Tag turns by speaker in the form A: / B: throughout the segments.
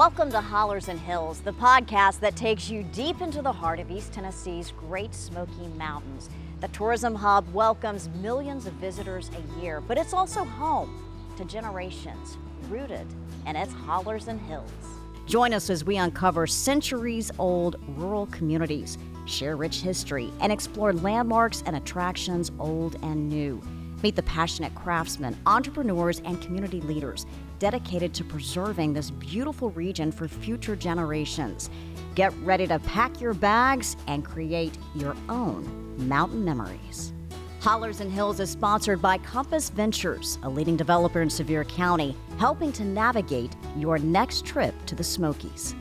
A: Welcome to Hollers and Hills, the podcast that takes you deep into the heart of East Tennessee's Great Smoky Mountains. The tourism hub welcomes millions of visitors a year, but it's also home to generations rooted in its Hollers and Hills. Join us as we uncover centuries-old rural communities, share rich history, and explore landmarks and attractions old and new. Meet the passionate craftsmen, entrepreneurs, and community leaders dedicated to preserving this beautiful region for future generations. Get ready to pack your bags and create your own mountain memories. Hollers and Hills is sponsored by Compass Ventures, a leading developer in Sevier County, helping to navigate your next trip to the Smokies.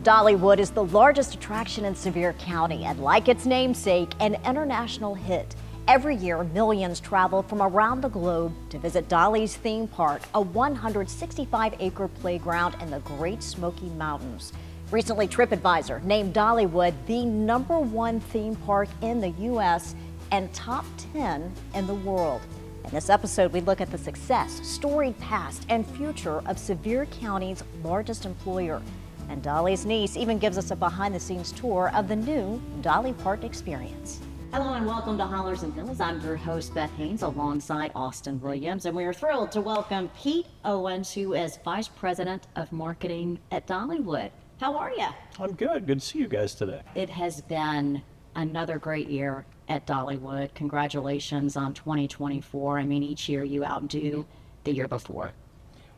A: Dollywood is the largest attraction in Sevier County and, like its namesake, an international hit. Every year, millions travel from around the globe to visit Dolly's theme park, a 165-acre playground in the Great Smoky Mountains. Recently, TripAdvisor named Dollywood the #1 theme park in the U.S. and top 10 in the world. In this episode, we look at the success, storied past, and future of Sevier County's largest employer. And Dolly's niece even gives us a behind-the-scenes tour of the new Dolly Parton Experience. Hello and welcome to Hollers and Hills. I'm your host, Beth Haynes, alongside Austin Williams, and we are thrilled to welcome Pete Owens, who is Vice President of Marketing at Dollywood. How are you?
B: I'm good. Good to see you guys today.
A: It has been another great year at Dollywood. Congratulations on 2024. I mean, each year you outdo the year before.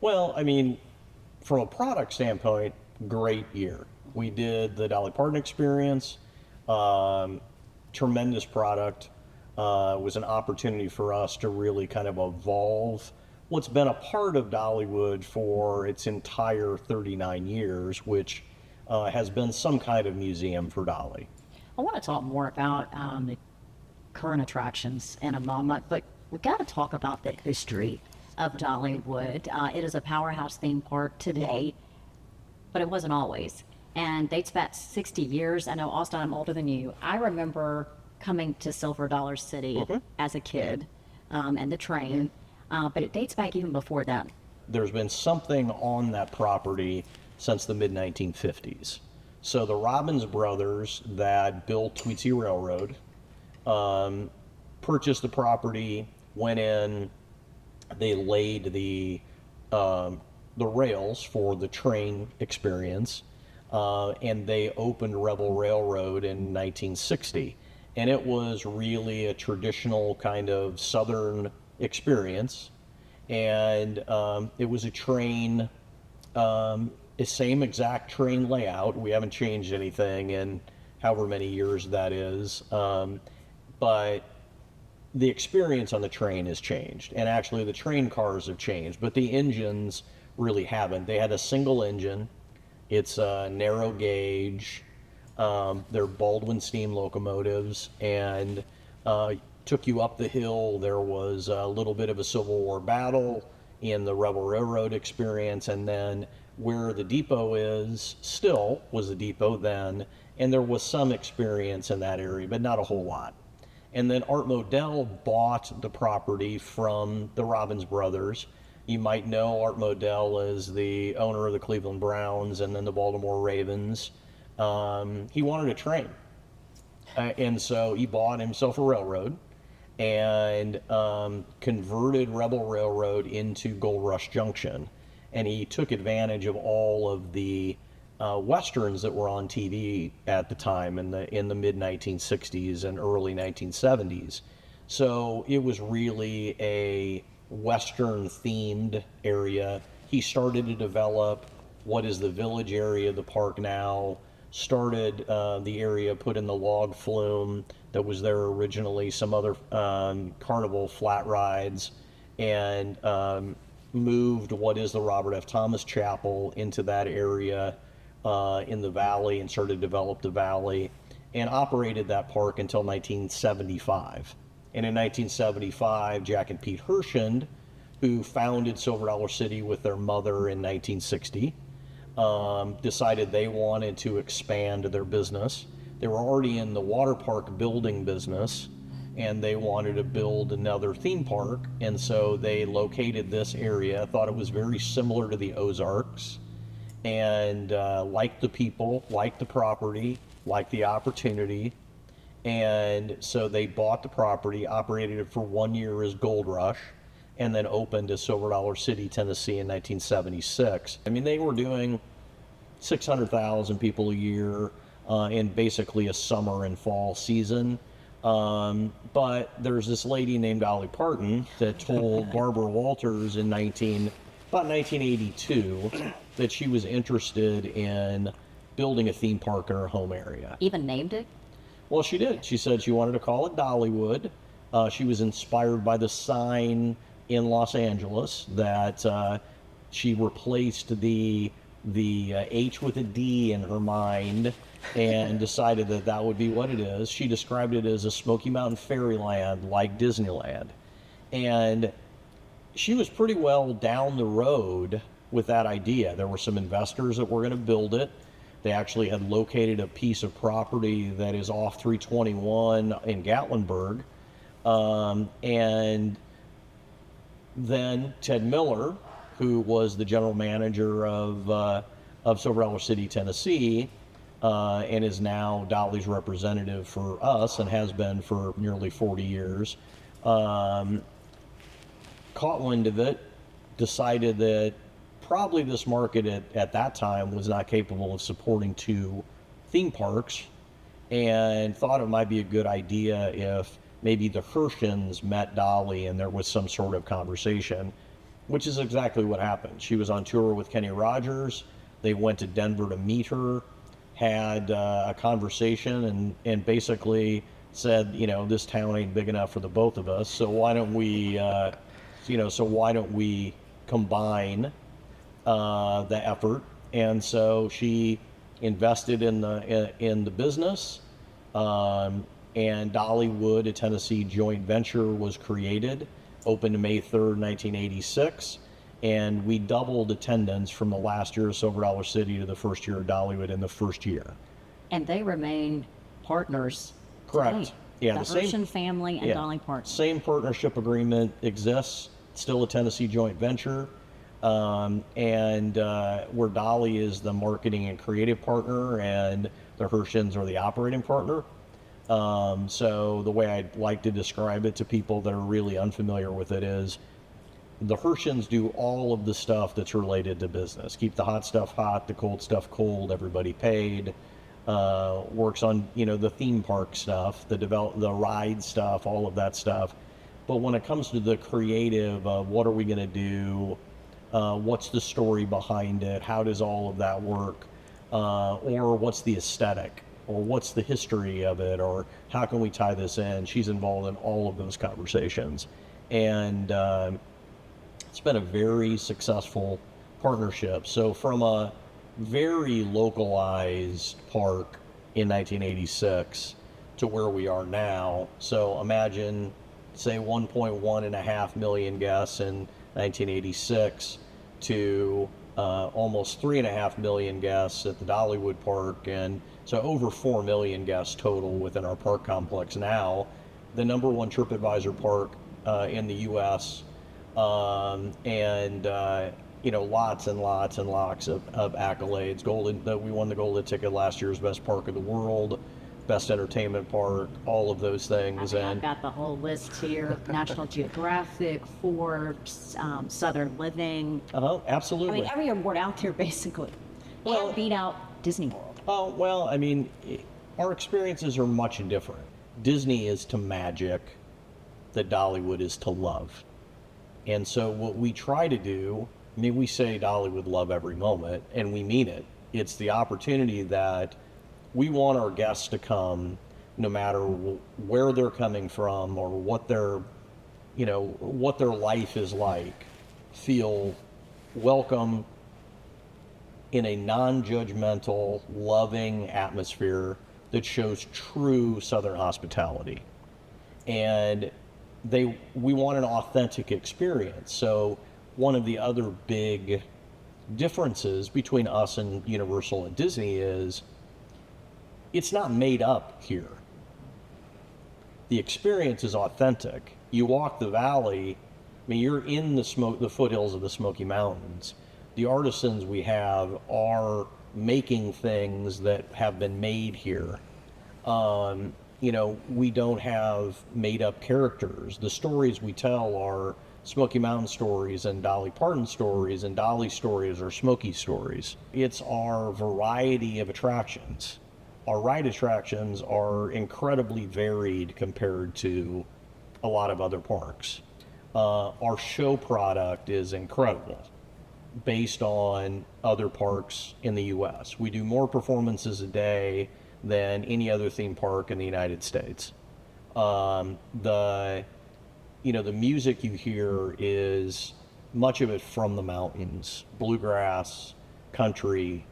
B: Well, I mean, from a product standpoint, great year. We did the Dolly Parton Experience. Tremendous product. Was an opportunity for us to really kind of evolve what's been a part of Dollywood for its entire 39 years, which has been some kind of museum for Dolly.
A: I want to talk more about the current attractions in a moment, but we've got to talk about the history of Dollywood. It is a powerhouse theme park today, but it wasn't always. And dates back 60 years. I know, Austin, I'm older than you. I remember coming to Silver Dollar City as a kid, and the train, but it dates back even before that.
B: There's been something on that property since the mid-1950s. So the Robbins brothers that built Tweetsie Railroad purchased the property, went in, they laid the rails for the train experience, and they opened Rebel Railroad in 1960. And it was really a traditional kind of Southern experience. And it was a train, the same exact train layout. We haven't changed anything in however many years that is. But the experience on the train has changed. And actually the train cars have changed, but the engines really haven't. They had a single engine. It's a narrow gauge. They're Baldwin steam locomotives, and took you up the hill. There was a little bit of a Civil War battle in the Rebel Railroad experience, and then where the depot is still was the depot then, and there was some experience in that area, but not a whole lot. And then Art Modell bought the property from the Robbins brothers. You might know Art Modell is the owner of the Cleveland Browns and then the Baltimore Ravens. He wanted a train. And so he bought himself a railroad and converted Rebel Railroad into Gold Rush Junction. And he took advantage of all of the westerns that were on TV at the time in the mid-1960s and early 1970s. So it was really a Western themed area. He started to develop what is the village area of the park now, started the area, put in the log flume that was there originally, some other carnival flat rides, and moved what is the Robert F. Thomas Chapel into that area in the valley and started to develop the valley and operated that park until 1975. And in 1975, Jack and Pete Hershend, who founded Silver Dollar City with their mother in 1960, decided they wanted to expand their business. They were already in the water park building business, and they wanted to build another theme park, and so they located this area. Thought it was very similar to the Ozarks, and liked the people, liked the property, liked the opportunity. And so they bought the property, operated it for 1 year as Gold Rush, and then opened as Silver Dollar City, Tennessee in 1976. I mean, they were doing 600,000 people a year in basically a summer and fall season. But there's this lady named Dolly Parton that told Barbara Walters about 1982 that she was interested in building a theme park in her home area.
A: Even named it?
B: Well, she did. She said she wanted to call it Dollywood. She was inspired by the sign in Los Angeles that she replaced the H with a D in her mind and decided that that would be what it is. She described it as a Smoky Mountain fairyland like Disneyland. And she was pretty well down the road with that idea. There were some investors that were going to build it. They actually had located a piece of property that is off 321 in Gatlinburg. And then Ted Miller, who was the general manager of Silver Dollar City, Tennessee, and is now Dolly's representative for us and has been for nearly 40 years, caught wind of it, decided that probably this market at that time was not capable of supporting 2 theme parks, and thought it might be a good idea if maybe the Herschens met Dolly and there was some sort of conversation, which is exactly what happened. She was on tour with Kenny Rogers. They went to Denver to meet her, had a conversation, and basically said, this town ain't big enough for the both of us, so why don't we combine the effort. And so she invested in the business, and Dollywood, a Tennessee joint venture, was created, opened May 3rd, 1986, and we doubled attendance from the last year of Silver Dollar City to the first year of Dollywood in the first year.
A: And they remain partners.
B: Correct.
A: Today.
B: Yeah,
A: the Herschen family and Dolly Parton.
B: Same partnership agreement exists, still a Tennessee joint venture. And where Dolly is the marketing and creative partner and the Herschens are the operating partner. So the way I'd like to describe it to people that are really unfamiliar with it is the Herschens do all of the stuff that's related to business. Keep the hot stuff hot, the cold stuff cold, everybody paid. Works on, the theme park stuff, the ride stuff, all of that stuff. But when it comes to the creative of what are we going to do, what's the story behind it, how does all of that work, or what's the aesthetic, or what's the history of it, or how can we tie this in, she's involved in all of those conversations. And it's been a very successful partnership. So from a very localized park in 1986 to where we are now, so imagine, say, 1.1.5 million guests in 1986 to almost 3.5 million guests at the Dollywood Park, and so over 4 million guests total within our park complex now, the number 1 TripAdvisor park in the U.S., and lots and lots and lots of accolades. We won the Golden Ticket last year's Best Park of the World, Best Entertainment Park, all of those things.
A: I've got the whole list here: National Geographic, Forbes, Southern Living.
B: Absolutely.
A: I mean, every award out there basically. Well, beat out Disney World.
B: Oh, well, I mean, our experiences are much different. Disney is to magic that Dollywood is to love. And so what we try to do, we say Dollywood love every moment, and we mean it. It's the opportunity that we want our guests to come, no matter where they're coming from or what their life is like, feel welcome in a non-judgmental, loving atmosphere that shows true Southern hospitality. And we want an authentic experience. So one of the other big differences between us and Universal and Disney is it's not made up here. The experience is authentic. You walk the valley, you're in the foothills of the Smoky Mountains. the artisans we have are making things that have been made here. We don't have made up characters. The stories we tell are Smoky Mountain stories and Dolly Parton stories and Dolly stories or Smoky stories. It's our variety of attractions. Our ride attractions are incredibly varied compared to a lot of other parks. Our show product is incredible based on other parks in the U.S. We do more performances a day than any other theme park in the United States. The music you hear is much of it from the mountains, bluegrass, country,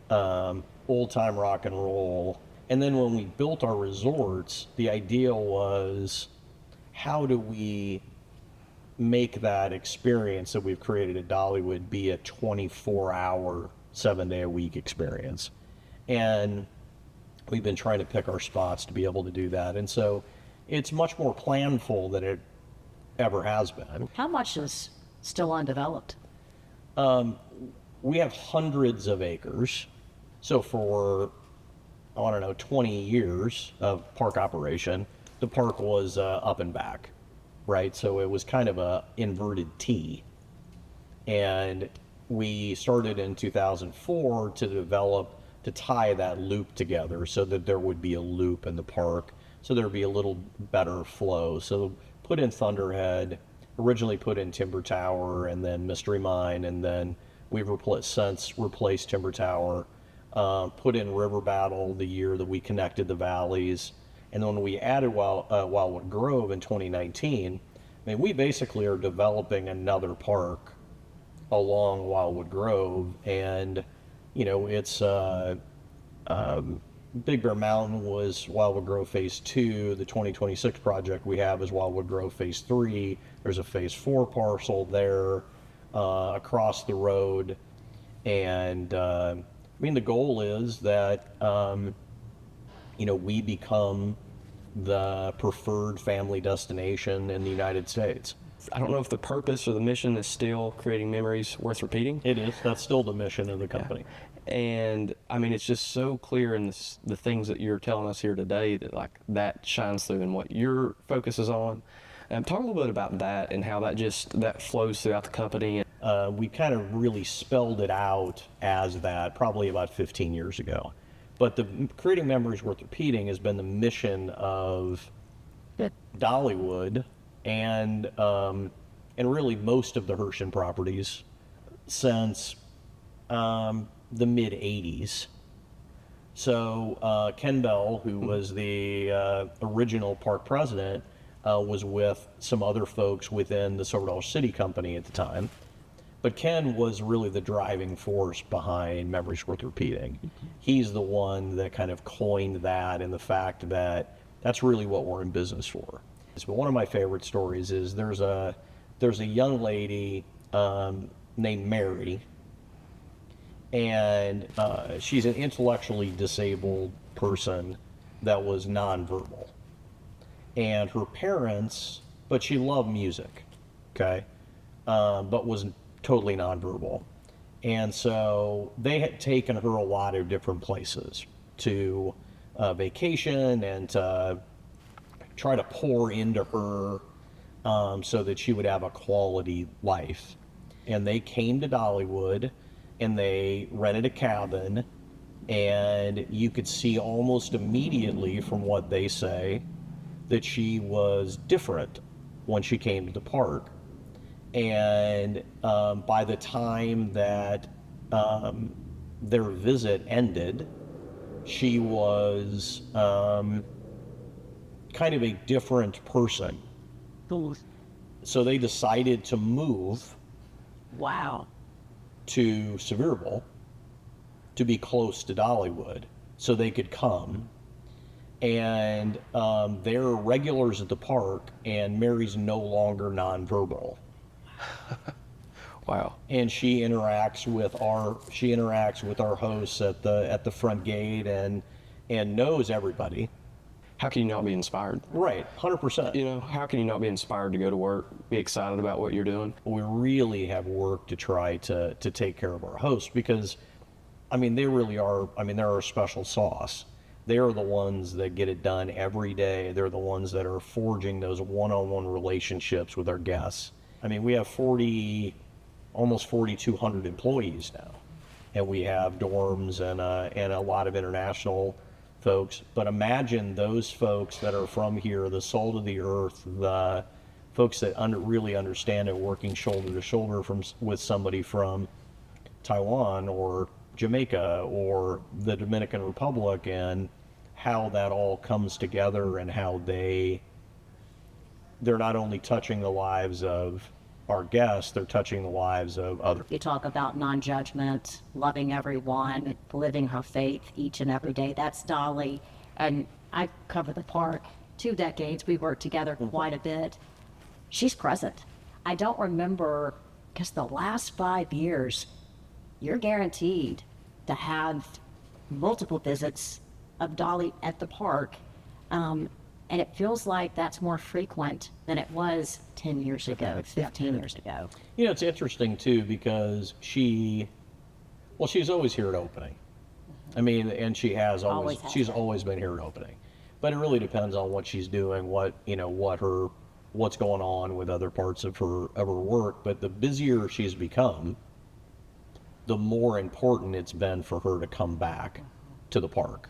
B: old-time rock and roll. And then when we built our resorts, the idea was, how do we make that experience that we've created at Dollywood be a 24-hour, 7-day-a-week experience? And we've been trying to pick our spots to be able to do that. And so it's much more planful than it ever has been.
C: How much is still undeveloped?
B: We have hundreds of acres. So for, 20 years of park operation, the park was up and back, right? So it was kind of a inverted T. And we started in 2004 to tie that loop together so that there would be a loop in the park, so there'd be a little better flow. So put in Thunderhead, originally put in Timber Tower, and then Mystery Mine, and then we've since replaced Timber Tower, put in River Battle the year that we connected the valleys, and then when we added Wildwood Grove in 2019, we basically are developing another park along Wildwood Grove, and it's Big Bear Mountain was Wildwood Grove Phase 2. The 2026 project we have is Wildwood Grove Phase 3. There's a Phase 4 parcel there across the road. And the goal is that we become the preferred family destination in the United States.
D: I don't know if the purpose or the mission is still creating memories worth repeating.
B: It is. That's still the mission of the company.
D: Yeah. And it's just so clear in the things that you're telling us here today that shines through in what your focus is on. Talk a little bit about that and how that flows throughout the company.
B: We kind of really spelled it out as that probably about 15 years ago. But the creating memories worth repeating has been the mission of Dollywood and really most of the Herschend properties since the mid 80s. So Ken Bell, who was the original park president, was with some other folks within the Silver Dollar City Company at the time. But Ken was really the driving force behind Memories Worth Repeating. He's the one that kind of coined that, and the fact that that's really what we're in business for. But one of my favorite stories is there's a young lady named Mary, and she's an intellectually disabled person that was nonverbal. And her parents, but she loved music, okay, but was totally nonverbal. And so they had taken her a lot of different places to vacation and to try to pour into her so that she would have a quality life. And they came to Dollywood and they rented a cabin, and you could see almost immediately from what they say that she was different when she came to the park. And by the time that their visit ended, she was kind of a different person. So they decided to move
C: Wow.
B: to Sevierville to be close to Dollywood so they could come. And they're regulars at the park, and Mary's no longer nonverbal.
D: Wow.
B: And she interacts with our hosts at the front gate and knows everybody.
D: how can you not be inspired?
B: Right, 100%.
D: You know, how can you not be inspired to go to work, be excited about what you're doing?
B: We really have worked to try to take care of our hosts because, I mean, they really are, I mean, they're our special sauce. They are the ones that get it done every day. They're the ones that are forging those one-on-one relationships with our guests. I mean, we have almost 4,200 employees now, and we have dorms and a lot of international folks. But imagine those folks that are from here, the salt of the earth, the folks that really understand it, working shoulder to shoulder with somebody from Taiwan or Jamaica or the Dominican Republic, and how that all comes together and how they're not only touching the lives of our guests, they're touching the lives of others.
C: You talk about non-judgment, loving everyone, living her faith each and every day. That's Dolly. And I cover the park 2 decades. We worked together quite a bit. She's present. I don't remember, because the last 5 years, you're guaranteed to have multiple visits of Dolly at the park. And it feels like that's more frequent than it was 10 years ago, 15 years ago.
B: You know, it's interesting too, because she's always here at opening. I mean, and she's always been here at opening. But it really depends on what she's doing, what's going on with other parts of her work. But the busier she's become, the more important it's been for her to come back to the park.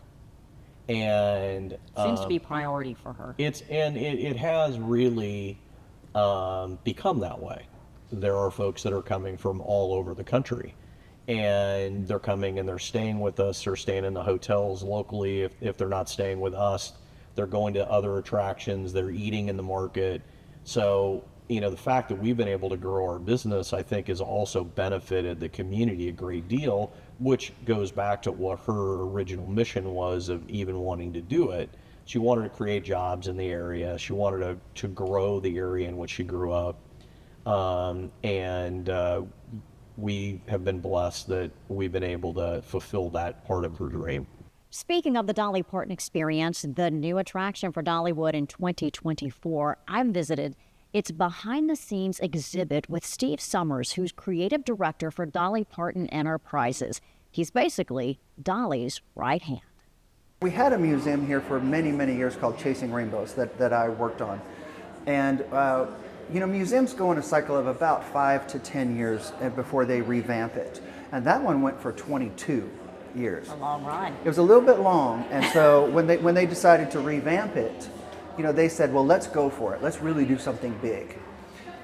B: And
C: Seems to be priority for her.
B: It has really become that way. There are folks that are coming from all over the country, and they're coming and they're staying with us. They're staying in the hotels locally. If they're not staying with us, they're going to other attractions. They're eating in the market. So, you know, the fact that we've been able to grow our business, I think, has also benefited the community a great deal, which goes back to what her original mission was of even wanting to do it. She wanted to create jobs in the area. She wanted to grow the area in which she grew up. We have been blessed that we've been able to fulfill that part of her dream.
A: Speaking of the Dolly Parton Experience, the new attraction for Dollywood in 2024, I've visited its behind-the-scenes exhibit with Steve Summers, who's creative director for Dolly Parton Enterprises. He's basically Dolly's right hand.
E: We had a museum here for many, many years called Chasing Rainbows that I worked on. And, museums go in a cycle of about 5 to 10 years before they revamp it. And that one went for 22 years.
A: A long run.
E: It was a little bit long. And so when they decided to revamp it, they said, well, let's go for it. Let's really do something big.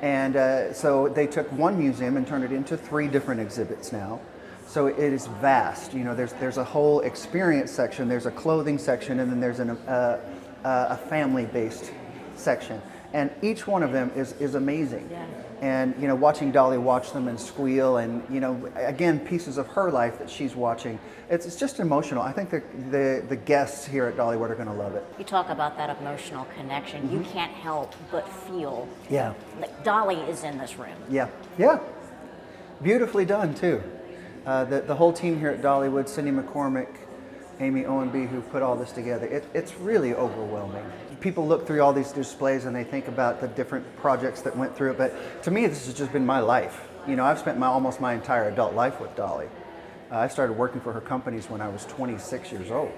E: And so they took one museum and turned it into 3 different exhibits now. So it is vast. There's a whole experience section, there's a clothing section, and then there's a family-based section. And each one of them is amazing.
A: Yeah.
E: And, watching Dolly watch them and squeal and, again, pieces of her life that she's watching. It's just emotional. I think the guests here at Dollywood are going to love it.
A: You talk about that emotional connection.
E: Mm-hmm.
A: You can't help but feel
E: Yeah.
A: like Dolly is in this room.
E: Yeah. Yeah. Beautifully done, too. The whole team here at Dollywood, Cindy McCormick, Amy Owenby, who put all this together, it's really overwhelming. People look through all these displays and they think about the different projects that went through it, but to me this has just been my life. I've spent almost my entire adult life with Dolly. I started working for her companies when I was 26 years old.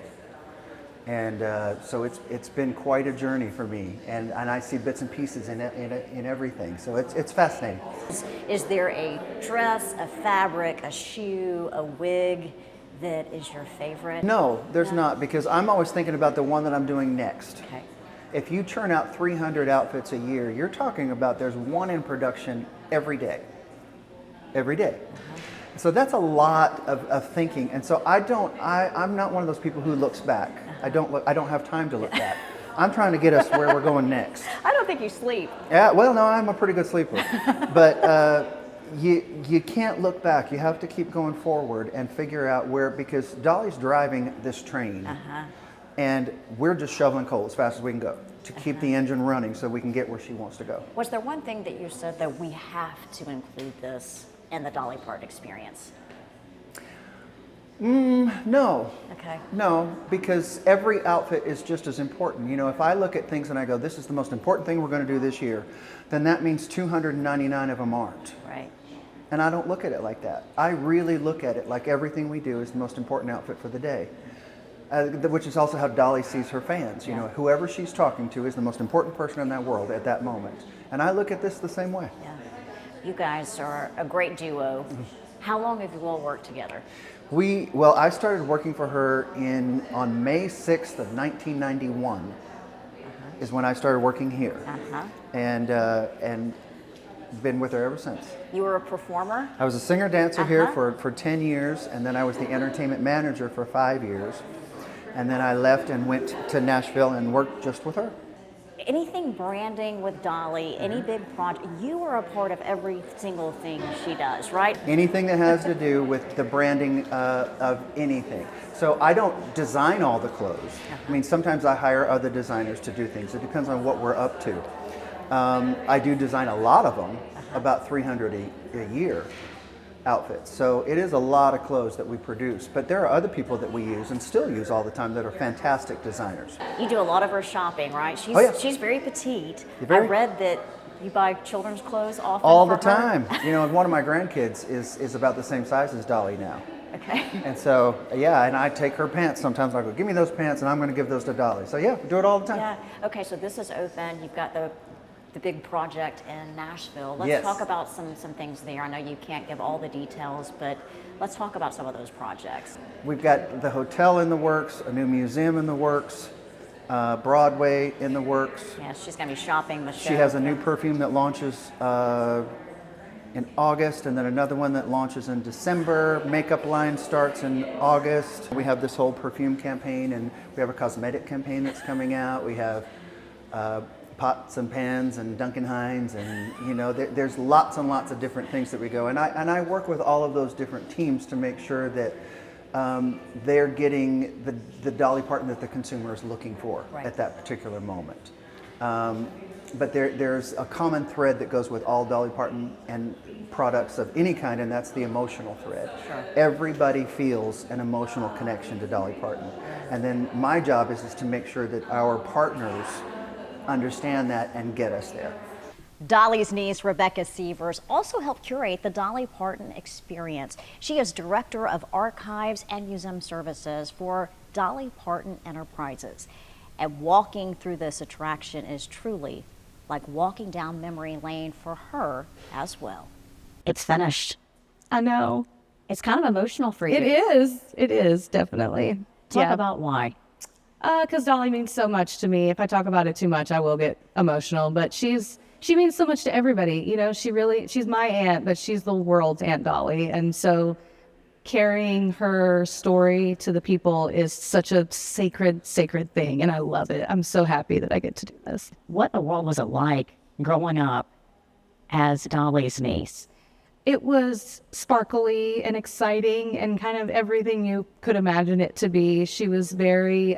E: And so it's been quite a journey for me, and I see bits and pieces in everything, so it's fascinating.
A: Is there a dress, a fabric, a shoe, a wig that is your favorite?
E: No, there's not, because I'm always thinking about the one that I'm doing next.
A: Okay.
E: If you churn out 300 outfits a year, you're talking about there's one in production every day. Every day.
A: Uh-huh.
E: So that's a lot of thinking, and so I'm not one of those people who looks back. I don't have time to look back. I'm trying to get us where we're going next.
A: I don't think you sleep.
E: Yeah, well, no, I'm a pretty good sleeper. But you can't look back. You have to keep going forward and figure out where, because Dolly's driving this train, and we're just shoveling coal as fast as we can go to keep the engine running so we can get where she wants to go.
A: Was there one thing that you said that we have to include this in the Dolly Parton Experience?
E: No.
A: Okay.
E: No, because every outfit is just as important. You know, if I look at things and I go, this is the most important thing we're going to do this year, then that means 299 of them aren't.
A: Right.
E: And I don't look at it like that. I really look at it like everything we do is the most important outfit for the day. Which is also how Dolly sees her fans. You know, whoever she's talking to is the most important person in that world at that moment. And I look at this the same way.
A: Yeah. You guys are a great duo. How long have you all worked together?
E: Well, I started working for her on May 6th of 1991 is when I started working here. And been with her ever since.
A: You were a performer?
E: I was a singer-dancer here for 10 years, and then I was the entertainment manager for 5 years. And then I left and went to Nashville and worked just with her.
A: Anything branding with Dolly, any big project, you are a part of every single thing she does, right?
E: Anything that has to do with the branding of anything. So I don't design all the clothes. I mean, sometimes I hire other designers to do things. It depends on what we're up to. I do design a lot of them, about 300 a year outfits. So it is a lot of clothes that we produce. But there are other people that we use and still use all the time that are fantastic designers.
A: You do a lot of her shopping, right? She's very petite. I read that you buy children's clothes often
E: all
A: for
E: the
A: her.
E: time. You know, one of my grandkids is about the same size as Dolly now.
A: Okay.
E: And so, yeah, and I take her pants. Sometimes I go, give me those pants, and I'm going to give those to Dolly. So, yeah, we do it all the time.
A: Yeah. Okay, so this is open. You've got the big project in Nashville. Let's
E: Yes.
A: talk about some things there. I know you can't give all the details, but let's talk about some of those projects.
E: We've got the hotel in the works, a new museum in the works, Broadway in the works.
A: Yeah, she's going to be shopping the show.
E: She has a new perfume that launches in August, and then another one that launches in December. Makeup line starts in August. We have this whole perfume campaign, and we have a cosmetic campaign that's coming out. We have pots and pans and Duncan Hines, and you know, there's lots and lots of different things that we go. And I work with all of those different teams to make sure that they're getting the Dolly Parton that the consumer is looking for at that particular moment. But there's a common thread that goes with all Dolly Parton and products of any kind, and that's the emotional thread.
A: Sure.
E: Everybody feels an emotional connection to Dolly Parton. And then my job is to make sure that our partners understand that and get us there.
A: Dolly's niece, Rebecca Sievers, also helped curate the Dolly Parton Experience. She is Director of Archives and Museum Services for Dolly Parton Enterprises. And walking through this attraction is truly like walking down memory lane for her as well.
C: It's finished.
F: I know.
C: It's kind of emotional for you.
F: It is. It is, definitely.
C: Talk about why.
F: Because Dolly means so much to me. If I talk about it too much, I will get emotional. But she means so much to everybody. You know, she's my aunt, but she's the world's Aunt Dolly. And so carrying her story to the people is such a sacred thing. And I love it. I'm so happy that I get to do this.
C: What in the world was it like growing up as Dolly's niece?
F: It was sparkly and exciting and kind of everything you could imagine it to be. She was very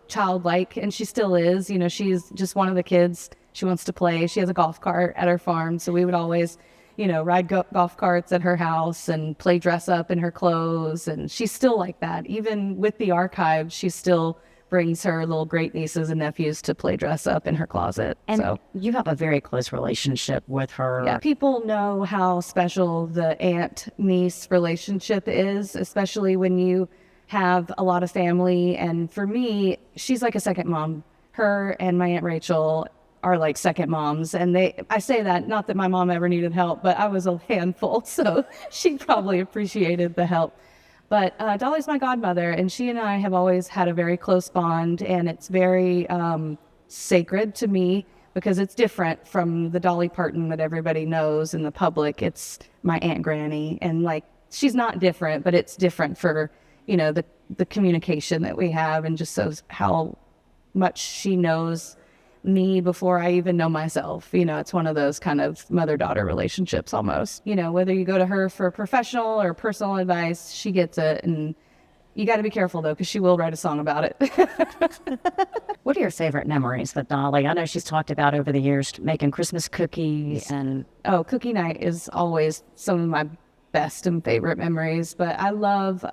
F: childlike, and she still is. You know, she's just one of the kids. She wants to play. She has a golf cart at her farm, so we would always, you know, ride golf carts at her house and play dress up in her clothes. And she's still like that. Even with the archive, she still brings her little great nieces and nephews to play dress up in her closet.
C: And
F: so
C: you have a very close relationship with her.
F: yeah, people know how special the aunt-niece relationship is, especially when you have a lot of family. And for me, she's like a second mom. Her and my Aunt Rachel are like second moms. And I say that, not that my mom ever needed help, but I was a handful. So she probably appreciated the help. But Dolly's my godmother, and she and I have always had a very close bond, and it's very sacred to me because it's different from the Dolly Parton that everybody knows in the public. It's my Aunt Granny, and like, she's not different, but it's different for, you know, the communication that we have, and just shows how much she knows me before I even know myself. You know, it's one of those kind of mother-daughter relationships almost. You know, whether you go to her for professional or personal advice, she gets it. And you got to be careful, though, because she will write a song about it.
C: What are your favorite memories with Dolly? I know she's talked about over the years making Christmas cookies and...
F: Oh, cookie night is always some of my best and favorite memories. But I love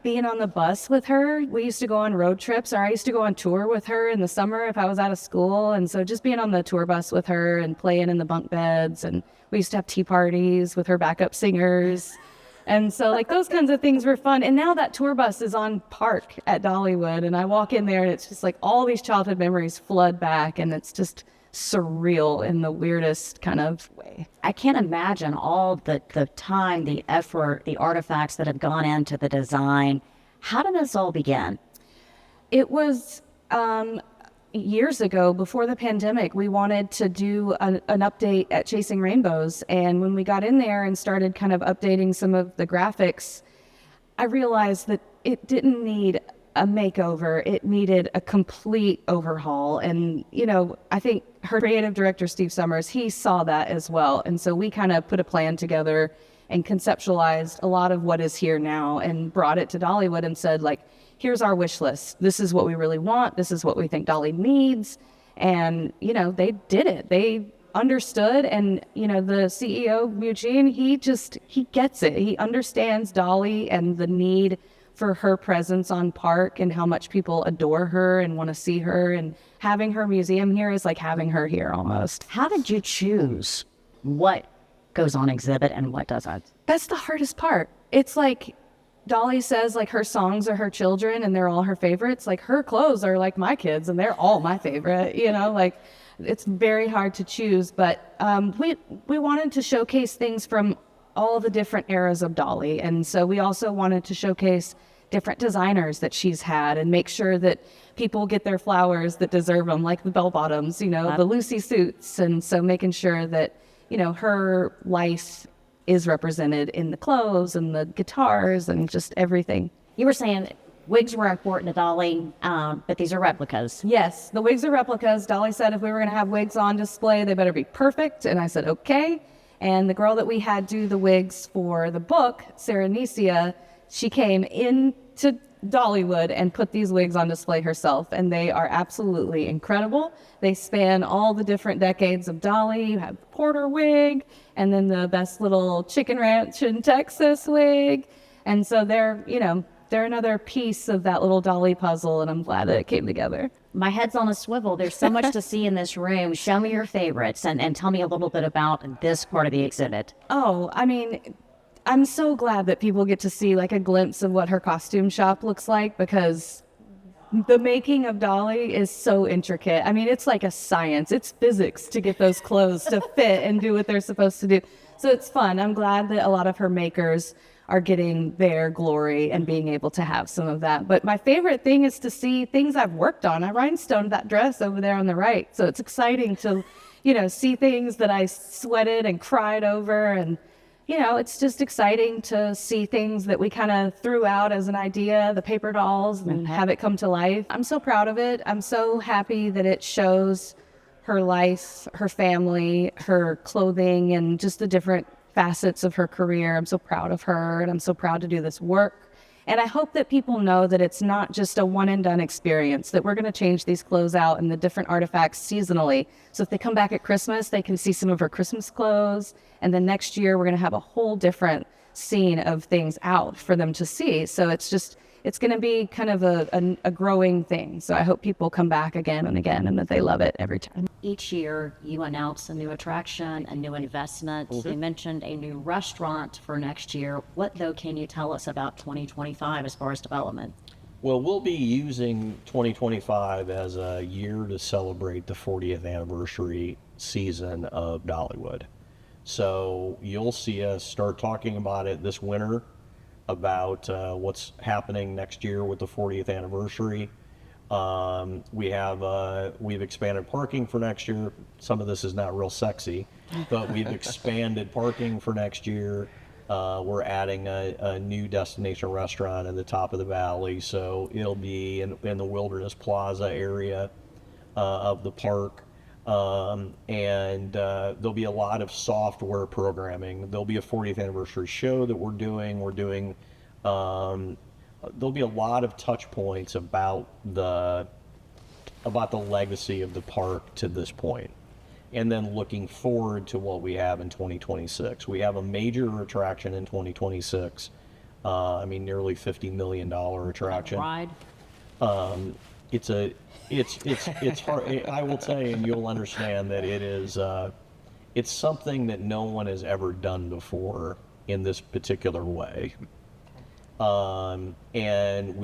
F: being on the bus with her. We used to go on road trips, or I used to go on tour with her in the summer if I was out of school. And so just being on the tour bus with her and playing in the bunk beds. And we used to have tea parties with her backup singers. And so like those kinds of things were fun. And now that tour bus is on park at Dollywood, and I walk in there and it's just like all these childhood memories flood back, and it's just surreal in the weirdest kind of way.
C: I can't imagine all the time, the effort, the artifacts that have gone into the design. How did this all begin?
F: It was years ago, before the pandemic. We wanted to do an update at Chasing Rainbows. And when we got in there and started kind of updating some of the graphics, I realized that it didn't need a makeover. It needed a complete overhaul. And, you know, I think her creative director, Steve Summers, he saw that as well. And so we kind of put a plan together and conceptualized a lot of what is here now and brought it to Dollywood and said, like, here's our wish list. This is what we really want. This is what we think Dolly needs. And, you know, they did it. They understood. And, you know, the CEO, Eugene, he gets it. He understands Dolly and the need for her presence on park and how much people adore her and want to see her. And having her museum here is like having her here almost.
C: How did you choose what goes on exhibit and what doesn't?
F: That's the hardest part. It's like Dolly says, like, her songs are her children and they're all her favorites. Like, her clothes are like my kids and they're all my favorite, you know, like it's very hard to choose. But we wanted to showcase things from all the different eras of Dolly. And so we also wanted to showcase different designers that she's had and make sure that people get their flowers that deserve them, like the bell bottoms, you know, the Lucy suits. And so making sure that, you know, her life is represented in the clothes and the guitars and just everything.
C: You were saying wigs were important to Dolly, but these are replicas.
F: Yes, the wigs are replicas. Dolly said if we were going to have wigs on display, they better be perfect. And I said, okay. And the girl that we had do the wigs for the book, Sarah Necia, she came into Dollywood and put these wigs on display herself, and they are absolutely incredible. They span all the different decades of Dolly. You have the Porter wig, and then the best little Chicken Ranch in Texas wig. And so they're, you know, they're another piece of that little Dolly puzzle, and I'm glad that it came together.
C: My head's on a swivel. There's so much to see in this room. Show me your favorites and tell me a little bit about this part of the exhibit.
F: Oh, I mean, I'm so glad that people get to see like a glimpse of what her costume shop looks like, because the making of Dolly is so intricate. I mean, it's like a science. It's physics to get those clothes to fit and do what they're supposed to do. So it's fun. I'm glad that a lot of her makers are getting their glory and being able to have some of that. But my favorite thing is to see things I've worked on. I rhinestoned that dress over there on the right. So it's exciting to, you know, see things that I sweated and cried over. And, you know, it's just exciting to see things that we kind of threw out as an idea, the paper dolls, and have it come to life. I'm so proud of it. I'm so happy that it shows her life, her family, her clothing, and just the different facets of her career. I'm so proud of her, and I'm so proud to do this work. And I hope that people know that it's not just a one and done experience, that we're going to change these clothes out and the different artifacts seasonally. So if they come back at Christmas, they can see some of her Christmas clothes. And then next year, we're going to have a whole different scene of things out for them to see. So it's going to be kind of a growing thing. So I hope people come back again and again, and that they love it every time.
C: Each year, you announce a new attraction, a new investment. You mentioned a new restaurant for next year. What, though, can you tell us about 2025 as far as development?
B: Well, we'll be using 2025 as a year to celebrate the 40th anniversary season of Dollywood. So you'll see us start talking about it this winter, about what's happening next year with the 40th anniversary. We've expanded parking for next year. Some of this is not real sexy, but we've expanded parking for next year. We're adding a new destination restaurant at the top of the valley, so it'll be in the Wilderness Plaza area of the park. And there'll be a lot of software programming. There'll be a 40th anniversary show that we're doing. There'll be a lot of touch points about the legacy of the park to this point. and then looking forward to what we have in 2026. We have a major attraction in 2026. Nearly $50 million attraction.
C: Ride.
B: It's hard. I will tell you, and you'll understand that it is. It's something that no one has ever done before in this particular way. And then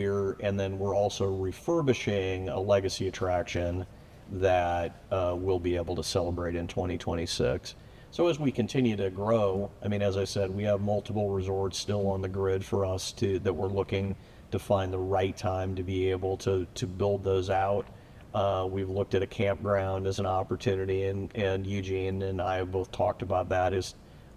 B: we're also refurbishing a legacy attraction that we'll be able to celebrate in 2026. So as we continue to grow, as I said, we have multiple resorts still on the grid for us that we're looking to find the right time to be able to build those out. We've looked at a campground as an opportunity, and Eugene and I have both talked about that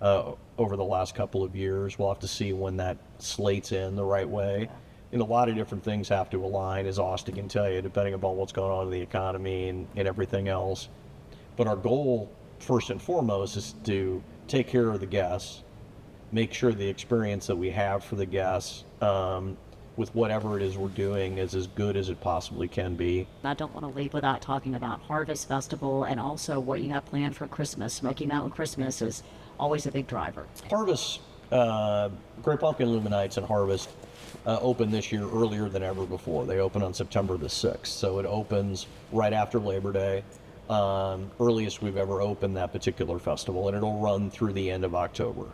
B: over the last couple of years. We'll have to see when that slates in the right way. And a lot of different things have to align, as Austin can tell you, depending upon what's going on in the economy and everything else. But our goal, first and foremost, is to take care of the guests, make sure the experience that we have for the guests with whatever it is we're doing is as good as it possibly can be.
C: I don't want to leave without talking about Harvest Festival and also what you have planned for Christmas. Smoky Mountain Christmas is always a big driver.
B: Harvest, Great Pumpkin Illuminates and Harvest opened this year earlier than ever before. They open on September the 6th, so it opens right after Labor Day. Earliest we've ever opened that particular festival, and it'll run through the end of October.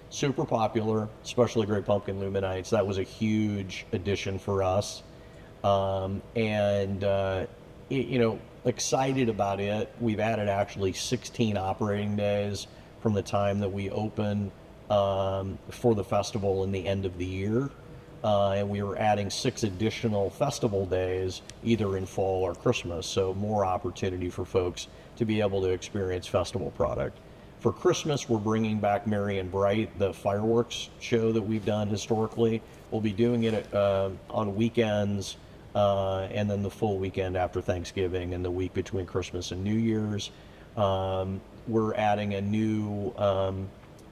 B: Super popular, especially Great Pumpkin Illuminates. That was a huge addition for us, excited about it. We've added actually 16 operating days from the time that we open for the festival in the end of the year. And we were adding 6 additional festival days, either in fall or Christmas, so more opportunity for folks to be able to experience festival product. For Christmas, we're bringing back Merry and Bright, the fireworks show that we've done historically. We'll be doing it on weekends, and then the full weekend after Thanksgiving and the week between Christmas and New Year's. We're adding a new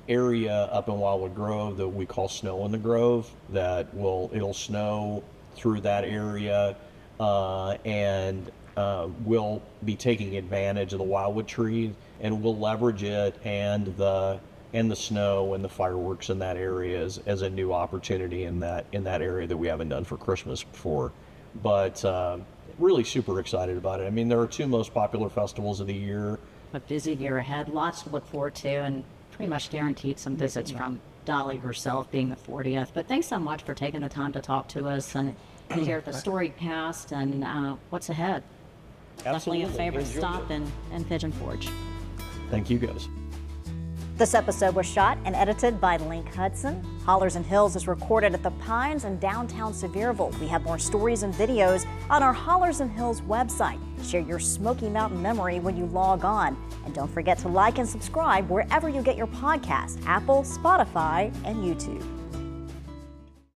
B: area up in Wildwood Grove that we call Snow in the Grove, it'll snow through that area, and we'll be taking advantage of the wildwood tree, and we'll leverage it and the snow and the fireworks in that area as a new opportunity in that area that we haven't done for Christmas before. But really super excited about it. There are 2 most popular festivals of the year.
C: A busy year ahead, lots to look forward to, and pretty much guaranteed some visits from Dolly herself, being the 40th. But thanks so much for taking the time to talk to us and hear the story past and what's ahead.
A: Definitely a
B: Absolutely.
A: favorite
B: Enjoy
A: stop
B: it.
A: in Pigeon Forge.
B: Thank you, guys.
A: This episode was shot and edited by Link Hudson. Hollers and Hills is recorded at the Pines in downtown Sevierville. We have more stories and videos on our Hollers and Hills website. Share your Smoky Mountain memory when you log on. And don't forget to like and subscribe wherever you get your podcasts, Apple, Spotify, and YouTube.